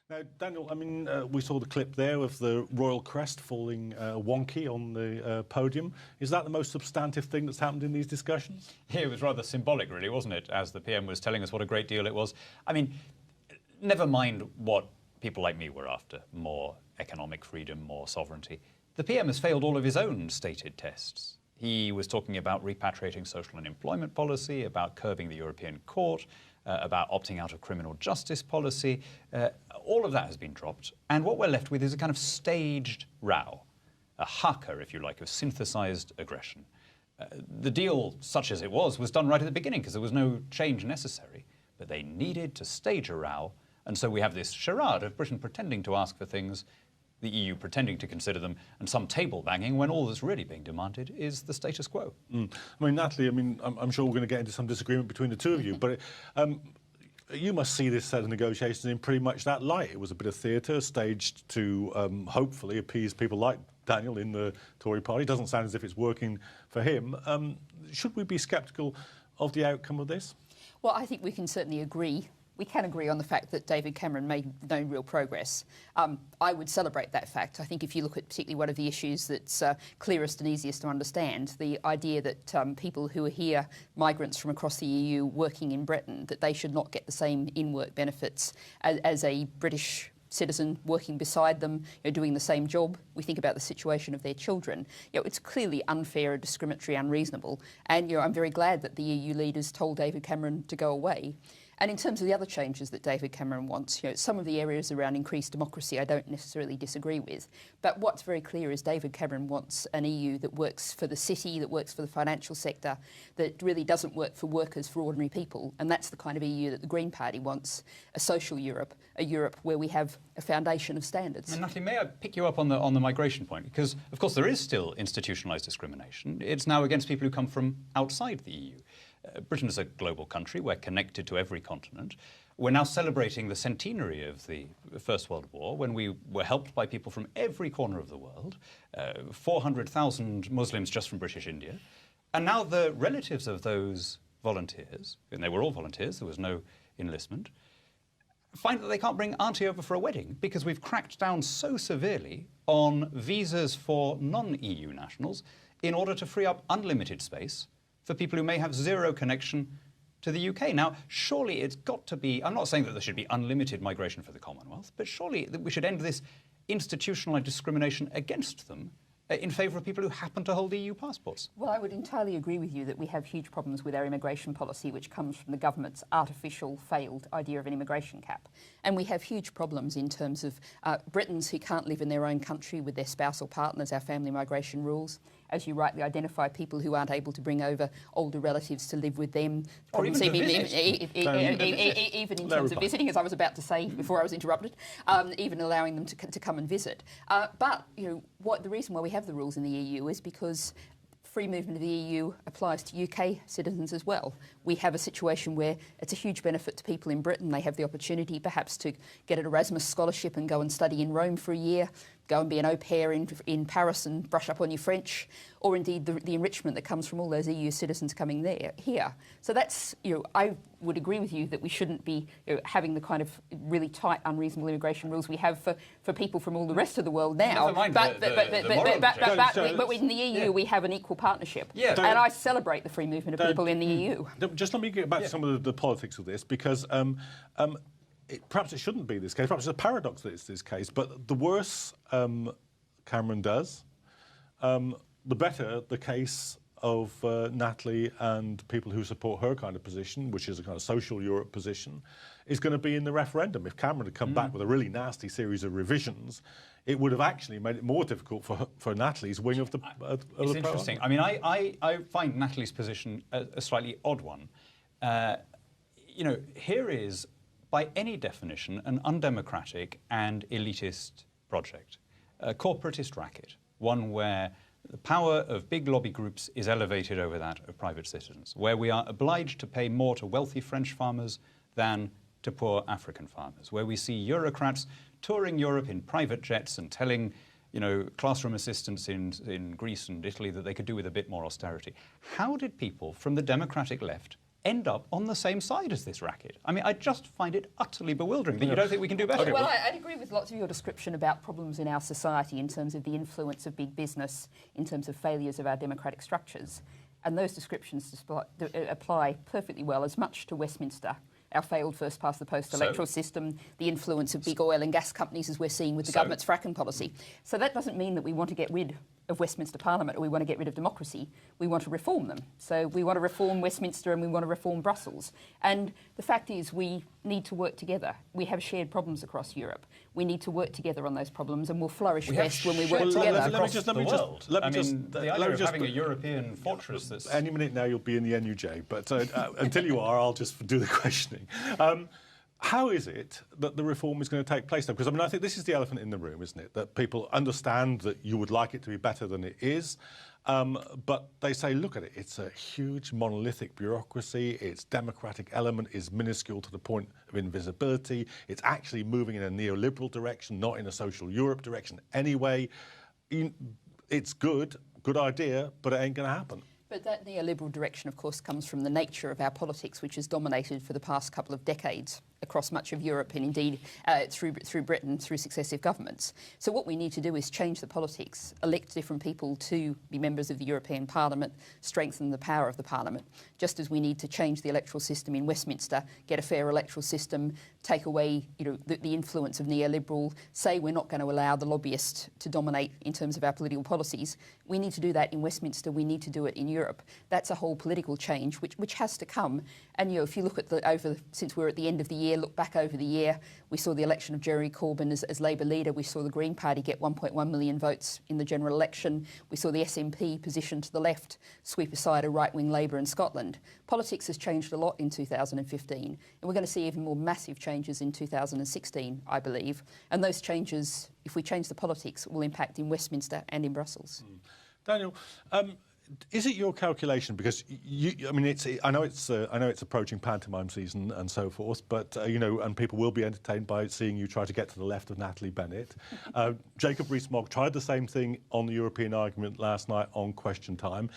Now, Daniel, I mean, we saw the clip there of the royal crest falling wonky on the podium. Is that the most substantive thing that's happened in these discussions? Yeah, it was rather symbolic, really, wasn't it, as the PM was telling us what a great deal it was. I mean, never mind what people like me were after, more economic freedom, more sovereignty. The PM has failed all of his own stated tests. He was talking about repatriating social and employment policy, about curbing the European Court, about opting out of criminal justice policy. All of that has been dropped. And what we're left with is a kind of staged row, a haka, if you like, of synthesized aggression. The deal, such as it was done right at the beginning because there was no change necessary. But they needed to stage a row. And so we have this charade of Britain pretending to ask for things, the EU pretending to consider them, and some table banging when all that's really being demanded is the status quo. I mean, Natalie, I'm sure we're going to get into some disagreement between the two of you, but you must see this set of negotiations in pretty much that light. It was a bit of theatre staged to hopefully appease people like Daniel in the Tory party. It doesn't sound as if it's working for him. Should we be sceptical of the outcome of this? Well, I think we can certainly agree. We can agree on the fact that David Cameron made no real progress. I would celebrate that fact. I think if you look at particularly one of the issues that's clearest and easiest to understand, the idea that people who are here, migrants from across the EU working in Britain, that they should not get the same in-work benefits as a British citizen working beside them, doing the same job. We think about the situation of their children. It's clearly unfair, discriminatory, unreasonable. And I'm very glad that the EU leaders told David Cameron to go away. And in terms of the other changes that David Cameron wants, some of the areas around increased democracy I don't necessarily disagree with. But what's very clear is David Cameron wants an EU that works for the city, that works for the financial sector, that really doesn't work for workers, for ordinary people. And that's the kind of EU that the Green Party wants, a social Europe, a Europe where we have a foundation of standards. And Natalie, may I pick you up on the migration point? Because, of course, there is still institutionalised discrimination. It's now against people who come from outside the EU. Britain is a global country. We're connected to every continent. We're now celebrating the centenary of the First World War when we were helped by people from every corner of the world, 400,000 Muslims just from British India. And now the relatives of those volunteers, and they were all volunteers, there was no enlistment, find that they can't bring auntie over for a wedding because we've cracked down so severely on visas for non-EU nationals in order to free up unlimited space for people who may have zero connection to the UK. Now, surely it's got to be, I'm not saying that there should be unlimited migration for the Commonwealth, but surely that we should end this institutionalised discrimination against them in favour of people who happen to hold EU passports. Well, I would entirely agree with you that we have huge problems with our immigration policy, which comes from the government's artificial, failed idea of an immigration cap. And we have huge problems in terms of Britons who can't live in their own country with their spouse or partners, our family migration rules. As you rightly identify, people who aren't able to bring over older relatives to live with them. Or even to visit. Even in terms of visiting, as I was about to say before I was interrupted, even allowing them to come and visit. But the reason why we have the rules in the EU is because free movement of the EU applies to UK citizens as well. We have a situation where it's a huge benefit to people in Britain. They have the opportunity perhaps to get an Erasmus scholarship and go and study in Rome for a year, go and be an au pair in Paris and brush up on your French, or indeed the enrichment that comes from all those EU citizens coming here. So that's, I would agree with you that we shouldn't be having the kind of really tight, unreasonable immigration rules we have for people from all the rest of the world now. But in the EU we have an equal partnership. Yeah. And I celebrate the free movement of people in the EU. Just let me get back to some of the politics of this, because perhaps it shouldn't be this case. Perhaps it's a paradox that it's this case. But the worse Cameron does, the better the case of Natalie and people who support her kind of position, which is a kind of social Europe position, is going to be in the referendum. If Cameron had come back with a really nasty series of revisions, it would have actually made it more difficult for Natalie's wing of the It's interesting. I mean, I find Natalie's position a slightly odd one. Here is, by any definition, an undemocratic and elitist project, a corporatist racket, one where the power of big lobby groups is elevated over that of private citizens, where we are obliged to pay more to wealthy French farmers than to poor African farmers, where we see Eurocrats touring Europe in private jets and telling classroom assistants in Greece and Italy that they could do with a bit more austerity. How did people from the democratic left end up on the same side as this racket. I mean, I just find it utterly bewildering that you don't think we can do better. Well, I'd agree with lots of your description about problems in our society in terms of the influence of big business, in terms of failures of our democratic structures. And those descriptions apply perfectly well as much to Westminster, our failed first-past-the-post electoral system, the influence of big oil and gas companies as we're seeing with the government's fracking policy. So that doesn't mean that we want to get rid of Westminster Parliament or we want to get rid of democracy. We want to reform them. So we want to reform Westminster and we want to reform Brussels. And the fact is we need to work together. We have shared problems across Europe. We need to work together on those problems and we'll flourish best when we work together. Let me just the idea of having a European fortress that's... Any minute now you'll be in the NUJ, but until you are, I'll just do the questioning. How is it that the reform is going to take place now? Because, I mean, I think this is the elephant in the room, isn't it? That people understand that you would like it to be better than it is, but they say, look at it, it's a huge monolithic bureaucracy, its democratic element is minuscule to the point of invisibility, it's actually moving in a neoliberal direction, not in a social Europe direction anyway. It's good idea, but it ain't going to happen. But that neoliberal direction, of course, comes from the nature of our politics, which has dominated for the past couple of decades across much of Europe and indeed through Britain, through successive governments. So what we need to do is change the politics, elect different people to be members of the European Parliament, strengthen the power of the Parliament, just as we need to change the electoral system in Westminster, get a fair electoral system, take away the influence of neoliberal, say we're not going to allow the lobbyists to dominate in terms of our political policies. We need to do that in Westminster, we need to do it in Europe. That's a whole political change which has to come. And if you look at since we're at the end of the year, look back over the year, we saw the election of Jeremy Corbyn as Labour leader. We saw the Green Party get 1.1 million votes in the general election. We saw the SNP position to the left sweep aside a right-wing Labour in Scotland. Politics has changed a lot in 2015, and we're going to see even more massive changes in 2016, I believe. And those changes, if we change the politics, will impact in Westminster and in Brussels. Daniel, is it your calculation? Because I know it's approaching pantomime season and so forth, but and people will be entertained by seeing you try to get to the left of Natalie Bennett. Jacob Rees-Mogg tried the same thing on the European argument last night on Question Time.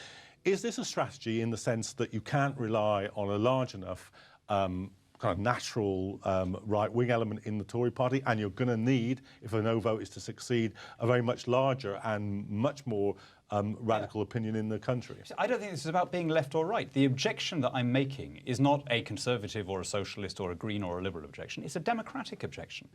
Is this a strategy in the sense that you can't rely on a large enough kind of natural right-wing element in the Tory party, and you're going to need, if a no vote is to succeed, a very much larger and much more radical opinion in the country? I don't think this is about being left or right. The objection that I'm making is not a conservative or a socialist or a green or a liberal objection. It's a democratic objection.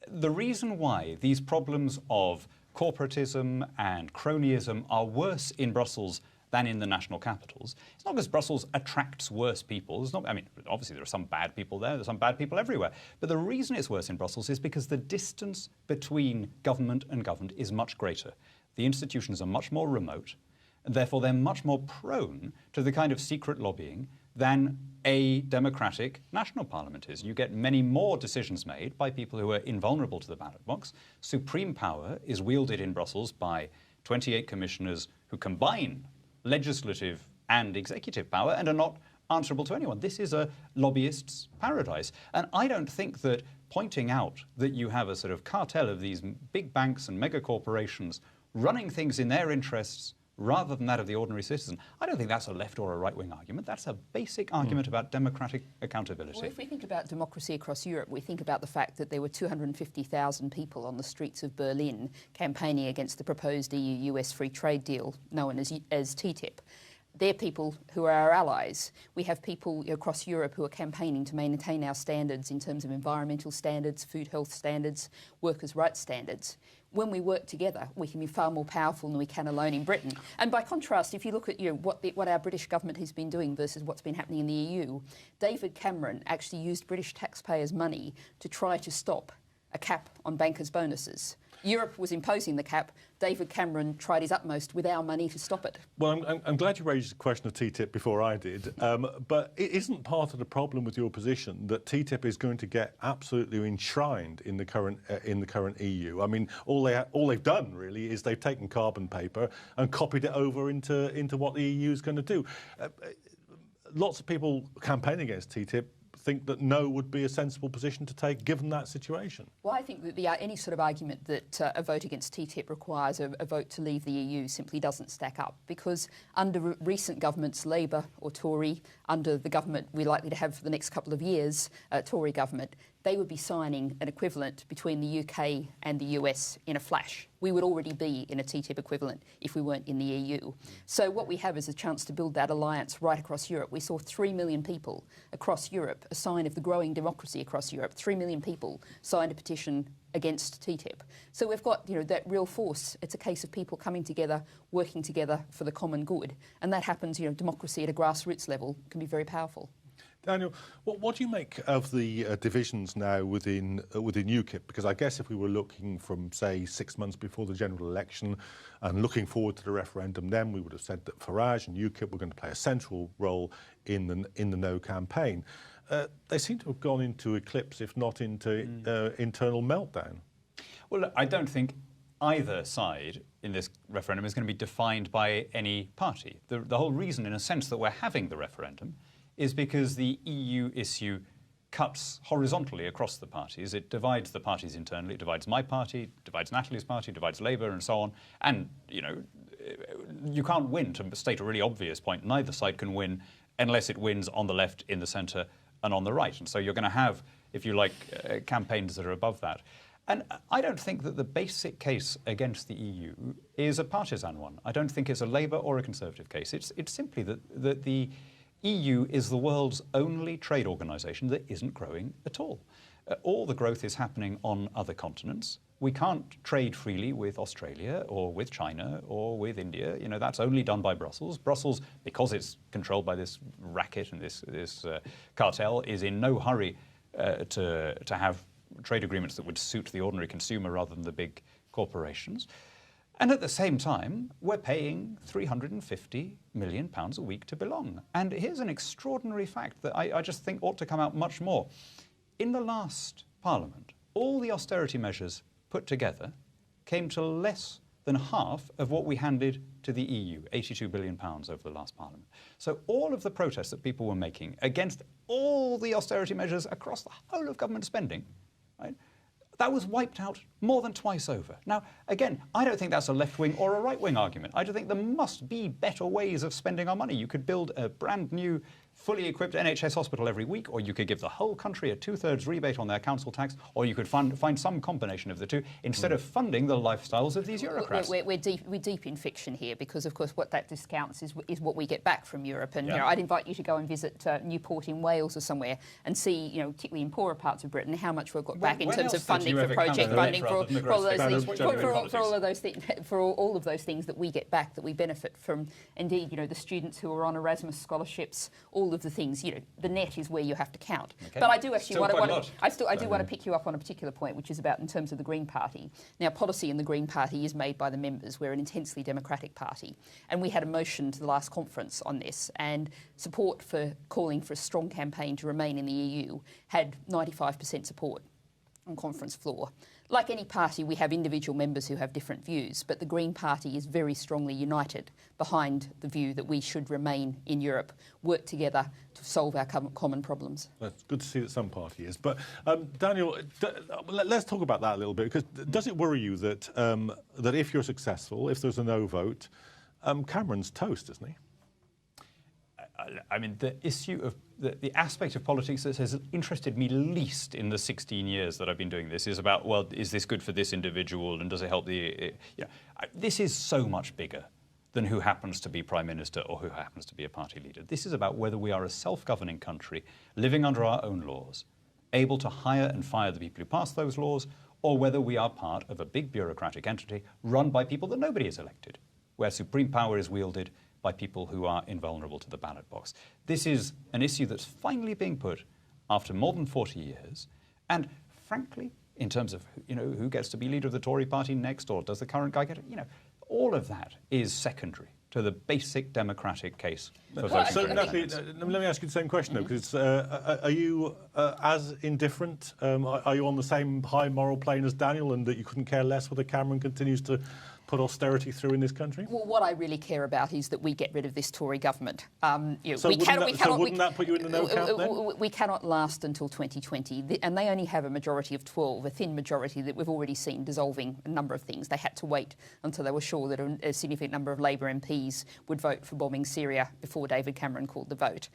The reason why these problems of corporatism and cronyism are worse in Brussels than in the national capitals. It's not because Brussels attracts worse people. Obviously there are some bad people there, there's some bad people everywhere. But the reason it's worse in Brussels is because the distance between government and governed is much greater. The institutions are much more remote, and therefore they're much more prone to the kind of secret lobbying than a democratic national parliament is. You get many more decisions made by people who are invulnerable to the ballot box. Supreme power is wielded in Brussels by 28 commissioners who combine legislative and executive power and are not answerable to anyone. This is a lobbyist's paradise. And I don't think that pointing out that you have a sort of cartel of these big banks and mega corporations running things in their interests rather than that of the ordinary citizen, I don't think that's a left or a right-wing argument. That's a basic argument about democratic accountability. Well, if we think about democracy across Europe, we think about the fact that there were 250,000 people on the streets of Berlin campaigning against the proposed EU-US free trade deal known as TTIP. They're people who are our allies. We have people across Europe who are campaigning to maintain our standards in terms of environmental standards, food health standards, workers' rights standards. When we work together, we can be far more powerful than we can alone in Britain. And by contrast, if you look at what our British government has been doing versus what's been happening in the EU, David Cameron actually used British taxpayers' money to try to stop a cap on bankers' bonuses. Europe was imposing the cap. David Cameron tried his utmost with our money to stop it. Well, I'm glad you raised the question of TTIP before I did, but it isn't part of the problem with your position that TTIP is going to get absolutely enshrined in the current EU. I mean, all they've done really is they've taken carbon paper and copied it over into what the EU is going to do. Lots of people campaigning against TTIP think that no would be a sensible position to take given that situation? Well, I think that any sort of argument that a vote against TTIP requires a vote to leave the EU simply doesn't stack up, because under recent governments, Labour or Tory, under the government we're likely to have for the next couple of years, Tory government, they would be signing an equivalent between the UK and the US in a flash. We would already be in a TTIP equivalent if we weren't in the EU. So what we have is a chance to build that alliance right across Europe. We saw 3 million people across Europe, a sign of the growing democracy across Europe. 3 million people signed a petition against TTIP. So we've got, that real force. It's a case of people coming together, working together for the common good. And that happens, democracy at a grassroots level can be very powerful. Daniel, what do you make of the divisions now within UKIP? Because I guess if we were looking from, say, 6 months before the general election and looking forward to the referendum, then we would have said that Farage and UKIP were going to play a central role in the No campaign. They seem to have gone into eclipse, if not into internal meltdown. Well, look, I don't think either side in this referendum is going to be defined by any party. The whole reason, in a sense, that we're having the referendum is because the EU issue cuts horizontally across the parties. It divides the parties internally. It divides my party, divides Natalie's party, divides Labour, and so on. And, you can't win, to state a really obvious point. Neither side can win unless it wins on the left, in the centre, and on the right. And so you're going to have, if you like, campaigns that are above that. And I don't think that the basic case against the EU is a partisan one. I don't think it's a Labour or a Conservative case. It's simply that the EU is the world's only trade organisation that isn't growing at all. All the growth is happening on other continents. We can't trade freely with Australia or with China or with India. That's only done by Brussels. Brussels, because it's controlled by this racket and this cartel, is in no hurry to have trade agreements that would suit the ordinary consumer rather than the big corporations. And at the same time, we're paying £350 million a week to belong. And here's an extraordinary fact that I just think ought to come out much more. In the last Parliament, all the austerity measures put together came to less than half of what we handed to the EU, £82 billion over the last Parliament. So all of the protests that people were making against all the austerity measures across the whole of government spending, right, that was wiped out more than twice over. Now, again, I don't think that's a left-wing or a right-wing argument. I just think there must be better ways of spending our money. You could build a brand new, fully equipped NHS hospital every week, or you could give the whole country a 2/3 rebate on their council tax, or you could find some combination of the two, instead of funding the lifestyles of these bureaucrats. We're deep in fiction here, because, of course, what that discounts is what we get back from Europe. And I'd invite you to go and visit Newport in Wales or somewhere and see, particularly in poorer parts of Britain, how much we've got back in terms of funding for project funding, for all of those things, for all of those things that we get back, that we benefit from. Indeed, the students who are on Erasmus scholarships, all of the things, the net is where you have to count. Okay. But I do actually want to pick you up on a particular point, which is about in terms of the Green Party. Now, policy in the Green Party is made by the members. We're an intensely democratic party. And we had a motion to the last conference on this, and support for calling for a strong campaign to remain in the EU had 95% support on conference floor. Like any party, we have individual members who have different views, but the Green Party is very strongly united behind the view that we should remain in Europe, work together to solve our common problems. That's good to see that some party is. But Daniel, let's talk about that a little bit, because does it worry you that that if you're successful, if there's a no vote, Cameron's toast, isn't he? I mean, the issue of the aspect of politics that has interested me least in the 16 years that I've been doing this is about, well, is this good for this individual, and does it help the... this is so much bigger than who happens to be Prime Minister or who happens to be a party leader. This is about whether we are a self-governing country, living under our own laws, able to hire and fire the people who pass those laws, or whether we are part of a big bureaucratic entity run by people that nobody has elected, where supreme power is wielded by people who are invulnerable to the ballot box. This is an issue that's finally being put after more than 40 years. And frankly, in terms of who gets to be leader of the Tory party next, or does the current guy get it, all of that is secondary to the basic democratic case for voting. So, Natalie, let me ask you the same question, though, because are you as indifferent? Are you on the same high moral plane as Daniel, and that you couldn't care less whether Cameron continues to put austerity through in this country? Well, what I really care about is that we get rid of this Tory government. So wouldn't that put you in the no camp then? We cannot last until 2020, and they only have a majority of 12, a thin majority that we've already seen dissolving a number of things. They had to wait until they were sure that a significant number of Labour MPs would vote for bombing Syria before David Cameron called the vote.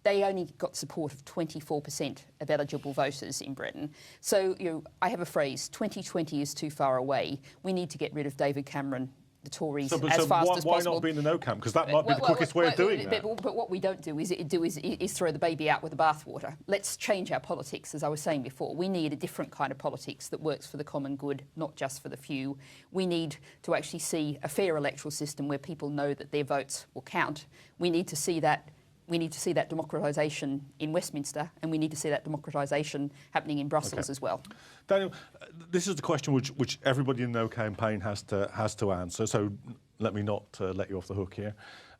They only got support of 24% of eligible voters in Britain. So, I have a phrase, 2020 is too far away. We need to get rid of David Cameron, the Tories, as fast as possible. Why not be in the no camp? Because that might be the quickest way of doing that. But what we don't do is throw the baby out with the bathwater. Let's change our politics, as I was saying before. We need a different kind of politics that works for the common good, not just for the few. We need to actually see a fair electoral system where people know that their votes will count. We need to see that democratisation in Westminster, and we need to see that democratisation happening in Brussels as well. Daniel, this is the question which everybody in the No campaign has to answer, so let me not let you off the hook here.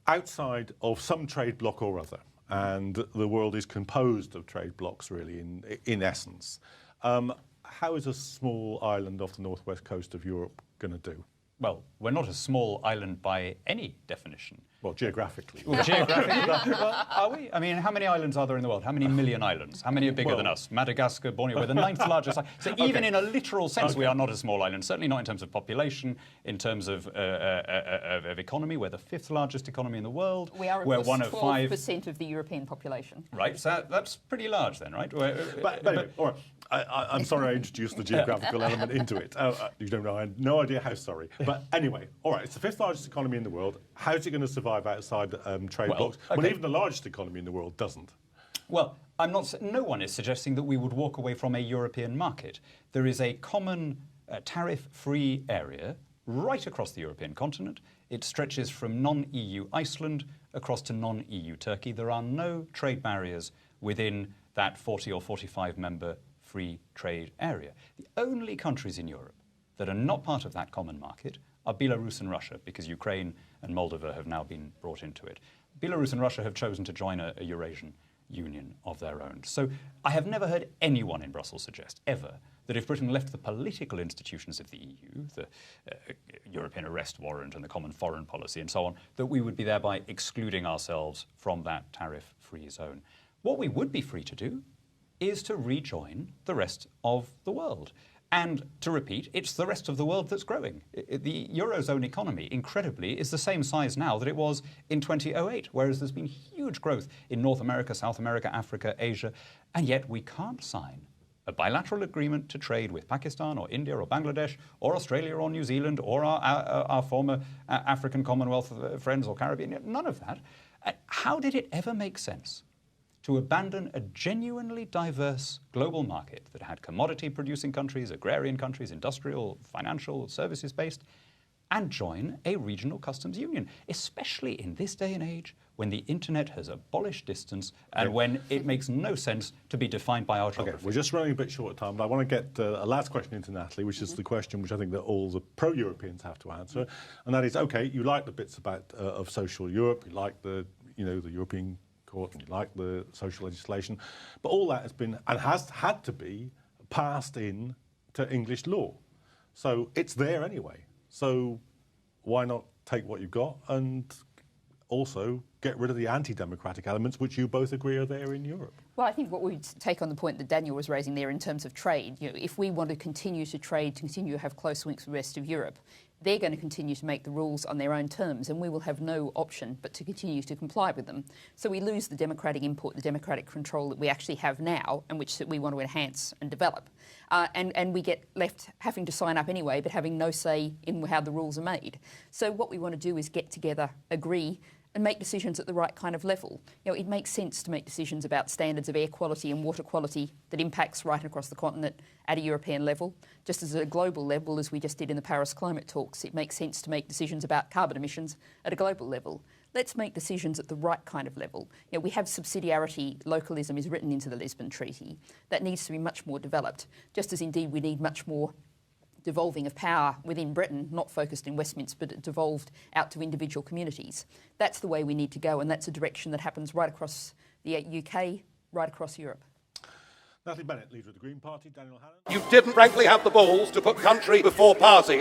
Outside of some trade bloc or other, and the world is composed of trade blocs really in essence, how is a small island off the northwest coast of Europe going to do? Well, we're not a small island by any definition. Well, geographically. Well, geographically, well, are we? I mean, how many islands are there in the world? How many million islands? How many are bigger than us? Madagascar, Borneo, we're the 9th largest island. So even in a literal sense, we are not a small island. Certainly not in terms of population, in terms of economy. We're the 5th largest economy in the world. We're one of 12% of the European population. Right, so that's pretty large then, right? But anyway, all right. I'm sorry I introduced the geographical element into it. You don't know, I had no idea how sorry. But anyway, all right, it's the 5th largest economy in the world. How's it going to survive outside trade blocs when even the largest economy in the world doesn't? Well, no one is suggesting that we would walk away from a European market. There is a common tariff-free area right across the European continent. It stretches from non-EU Iceland across to non-EU Turkey. There are no trade barriers within that 40 or 45 member free trade area. The only countries in Europe that are not part of that common market are Belarus and Russia, because Ukraine and Moldova have now been brought into it. Belarus and Russia have chosen to join a Eurasian Union of their own. So I have never heard anyone in Brussels suggest, ever, that if Britain left the political institutions of the EU, the European arrest warrant and the common foreign policy and so on, that we would be thereby excluding ourselves from that tariff-free zone. What we would be free to do is to rejoin the rest of the world. And to repeat, it's the rest of the world that's growing. The Eurozone economy, incredibly, is the same size now that it was in 2008, whereas there's been huge growth in North America, South America, Africa, Asia, and yet we can't sign a bilateral agreement to trade with Pakistan or India or Bangladesh or Australia or New Zealand or our former African Commonwealth friends or Caribbean. None of that. How did it ever make sense to abandon a genuinely diverse global market that had commodity-producing countries, agrarian countries, industrial, financial, services-based, and join a regional customs union, especially in this day and age when the internet has abolished distance and when it makes no sense to be defined by our geography. Okay, we're just running a bit short of time, but I want to get a last question into Natalie, which is the question which I think that all the pro-Europeans have to answer, and that is, okay, you like the bits about of social Europe, you like the European Court, and you like the social legislation, but all that has been and has had to be passed in to English law. So it's there anyway. So why not take what you've got and also get rid of the anti-democratic elements which you both agree are there in Europe? Well, I think what we take on the point that Daniel was raising there in terms of trade, if we want to continue to trade, to continue to have close links with the rest of Europe, they're going to continue to make the rules on their own terms, and we will have no option but to continue to comply with them. So we lose the democratic input, the democratic control that we actually have now, and which we want to enhance and develop. And we get left having to sign up anyway, but having no say in how the rules are made. So what we want to do is get together, agree, and make decisions at the right kind of level. It makes sense to make decisions about standards of air quality and water quality that impacts right across the continent at a European level. Just as a global level, as we just did in the Paris climate talks, it makes sense to make decisions about carbon emissions at a global level. Let's make decisions at the right kind of level. We have subsidiarity, localism is written into the Lisbon Treaty. That needs to be much more developed, just as indeed we need much more devolving of power within Britain, not focused in Westminster, but devolved out to individual communities. That's the way we need to go, and that's a direction that happens right across the UK, right across Europe. Natalie Bennett, leader of the Green Party, Daniel Hannan. You didn't frankly have the balls to put country before party.